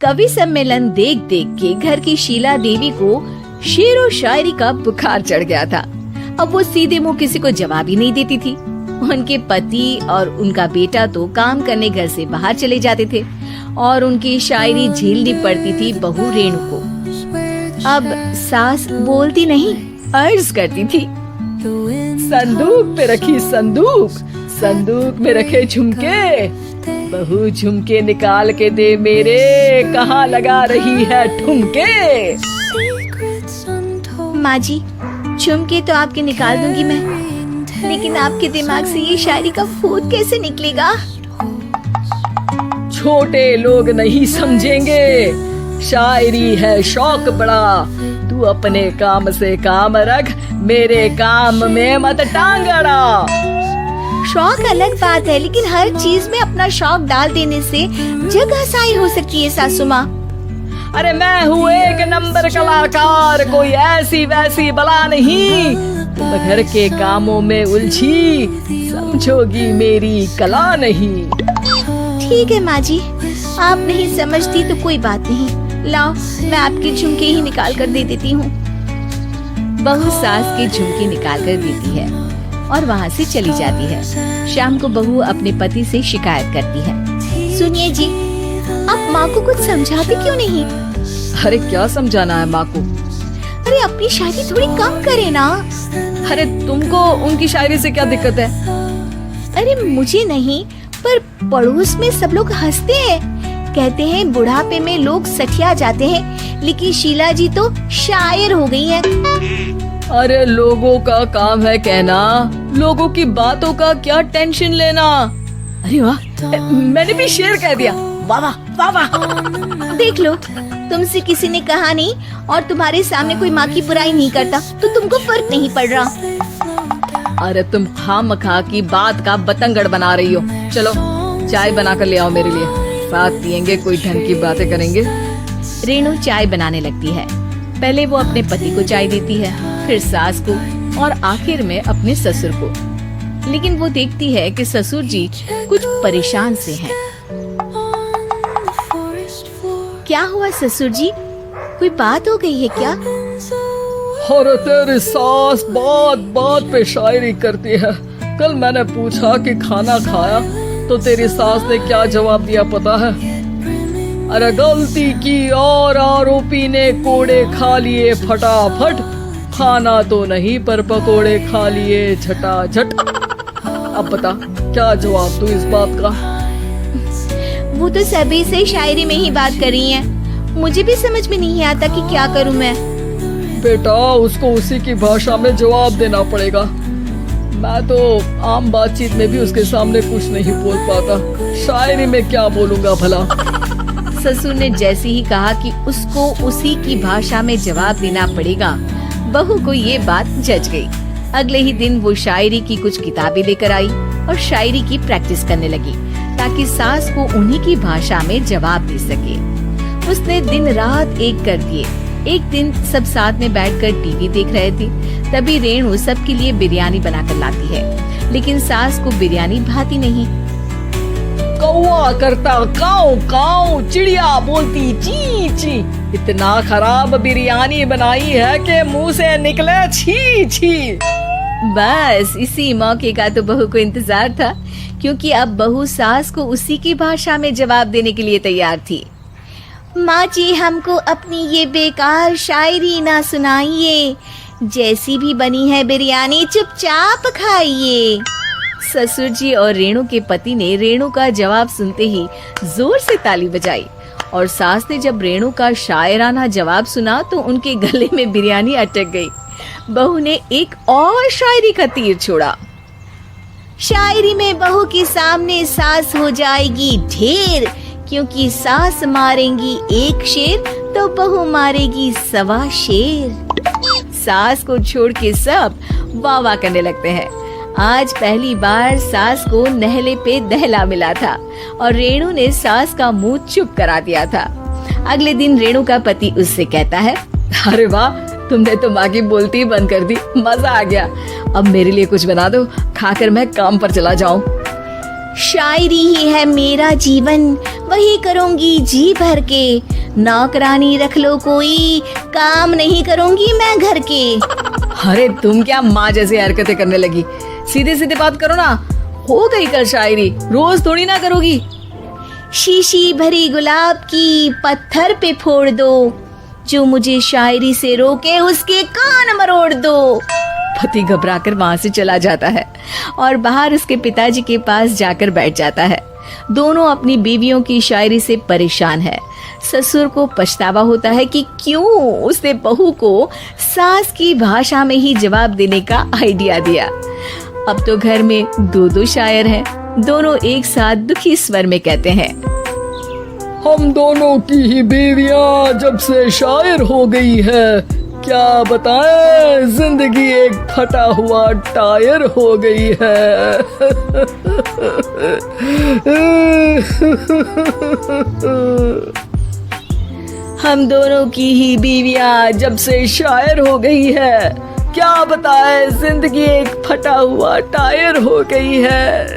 कवि सम्मेलन देख देख के घर की शीला देवी को शेर और शायरी का बुखार चढ़ गया था। अब वो सीधे मुंह किसी को जवाब ही नहीं देती थी। उनके पति और उनका बेटा तो काम करने घर से बाहर चले जाते थे और उनकी शायरी झेलनी पड़ती थी बहू रेणु को। अब सास बोलती नहीं, अर्ज करती थी, संदूक पे रखी संदूक, संदूक में रखे झुमके, बहू झुमके निकाल के दे मेरे, कहाँ लगा रही है ठुमके। माँ जी, झुमके तो आपके निकाल दूंगी मैं, लेकिन आपके दिमाग से ये शायरी का फूट कैसे निकलेगा? छोटे लोग नहीं समझेंगे, शायरी है शौक बड़ा, तू अपने काम से काम रख, मेरे काम में मत टांग अड़ा। शौक अलग बात है, लेकिन हर चीज में अपना शौक डाल देने से जगहसाई हो सकती है सासू माँ। अरे मैं हूँ एक नंबर कलाकार, कोई ऐसी वैसी बला नहीं, तुम घर के कामों में उलझी, समझोगी मेरी कला नहीं। ठीक है माँ जी, आप नहीं समझती तो कोई बात नहीं, लाओ मैं आपके झुमके ही निकाल कर दे देती हूँ। बहू सास के झुमके निकाल कर देती है और वहाँ से चली जाती है। शाम को बहू अपने पति से शिकायत करती है, सुनिए जी, आप माँ को कुछ समझाते क्यों नहीं? अरे क्या समझाना है माँ को? अरे अपनी शायरी थोड़ी कम करे ना। अरे तुमको उनकी शायरी से क्या दिक्कत है? अरे मुझे नहीं, पर पड़ोस में सब लोग हंसते हैं, कहते हैं बुढ़ापे में लोग सठिया जाते हैं, लेकिन शीला जी तो शायर हो गई हैं। अरे लोगों का काम है कहना, लोगों की बातों का क्या टेंशन लेना। अरे वाह, मैंने भी शेर कह दिया, वाह वाह वाह वाह। देख लो, तुमसे किसी ने कहा नहीं और तुम्हारे सामने कोई माँ की बुराई नहीं करता तो तुमको फर्क नहीं पड़ रहा। अरे तुम खामखा की बात का बतंगड़ बना रही हो। चलो चाय बना कर ले आओ मेरे लिए, साथ पियेंगे, कोई ढंग की बातें करेंगे। रेणु चाय बनाने लगती है। पहले वो अपने पति को चाय देती है, फिर सास को और आखिर में अपने ससुर को। लेकिन वो देखती है कि ससुर जी कुछ परेशान से हैं। क्या हुआ ससुर जी, कोई बात हो गई है क्या? अरे तेरी सास बात बात पे शायरी करती है। कल मैंने पूछा कि खाना खाया तो तेरी सास ने क्या जवाब दिया पता है? अरे गलती की और आरोपी ने कोड़े खा लिए फटाफट, खाना तो नहीं पर पकोड़े खा लिए झटाझट। अब बता क्या जवाब दूं इस बात का? वो तो सभी से शायरी में ही बात कर रही हैं। मुझे भी समझ में नहीं आता कि क्या करूं मैं। बेटा उसको उसी की भाषा में जवाब देना पड़ेगा। मैं तो आम बातचीत में भी उसके सामने कुछ नहीं बोल पाता, शायरी में क्या बोलूंगा भला। ससुर ने जैसे ही कहा कि उसको उसी की भाषा में जवाब देना पड़ेगा, बहू को ये बात जच गई। अगले ही दिन वो शायरी की कुछ किताबें लेकर आई और शायरी की प्रैक्टिस करने लगी ताकि सास को उन्हीं की भाषा में जवाब दे सके। उसने दिन रात एक कर दिए। एक दिन सब साथ में बैठकर टीवी देख रहे थे, तभी रेणु सबके लिए बिरयानी बनाकर लाती है, लेकिन सास को बिरयानी भाती नहीं। कौवा करता काऊ काऊ, चिड़िया बोलती ची ची, इतना खराब बिरयानी बनाई है कि मुंह से निकले छी छी। बस इसी मौके का तो बहू को इंतजार था, क्योंकि अब बहू सास को उसी की भाषा में जवाब देने के लिए तैयार थी। माँ जी, हमको अपनी ये बेकार शायरी ना सुनाइए, जैसी भी बनी है बिरयानी चुपचाप खाइए। ससुर जी और रेणु के पति ने रेणु का जवाब सुनते ही जोर से ताली बजाई और सास ने जब रेणु का शायराना जवाब सुना तो उनके गले में बिरयानी अटक गई। बहू ने एक और शायरी का तीर छोड़ा। शायरी में बहू के सामने सास हो जाएगी ढेर, क्योंकि सास मारेंगी एक शेर तो बहू मारेगी 1.25 शेर। सास को छोड़ के सब वाह वाह करने लगते हैं। आज पहली बार सास को नहले पे दहला मिला था और रेणु ने सास का मुंह चुप करा दिया था। अगले दिन रेणु का पति उससे कहता है, अरे वाह, तुमने तो माँ की बोलती ही बंद कर दी, मजा आ गया। अब मेरे लिए कुछ बना दो, खाकर मैं काम पर चला जाऊं। शायरी ही है मेरा जीवन, वही करूंगी जी भर के। नौकरानी रख लो कोई, काम नहीं करूंगी मैं घर के। अरे तुम क्या माँ जैसी हरकतें करने लगी, सीधे सीधे बात करो ना। हो गई कल शायरी, रोज थोड़ी ना करोगी। शीशी भरी गुलाब की पत्थर पे फोड़ दो, जो मुझे शायरी से रोके उसके कान मरोड़ दो। पति घबराकर वहां से चला जाता है और बाहर उसके पिताजी के पास जाकर बैठ जाता है। दोनों अपनी बीवियों की शायरी से परेशान है। ससुर को पछतावा होता है कि क्यों उसने बहू को सास की भाषा में ही जवाब देने का आइडिया दिया। अब तो घर में दो शायर हैं। दोनों एक साथ दुखी स्वर में कहते हैं, हम दोनों की ही बीवियां जब से शायर हो गई है, क्या बताएं, जिंदगी एक फटा हुआ टायर हो गई है। हम दोनों की ही बीवियां जब से शायर हो गई है, क्या बताएं, जिंदगी एक फटा हुआ टायर हो गई है।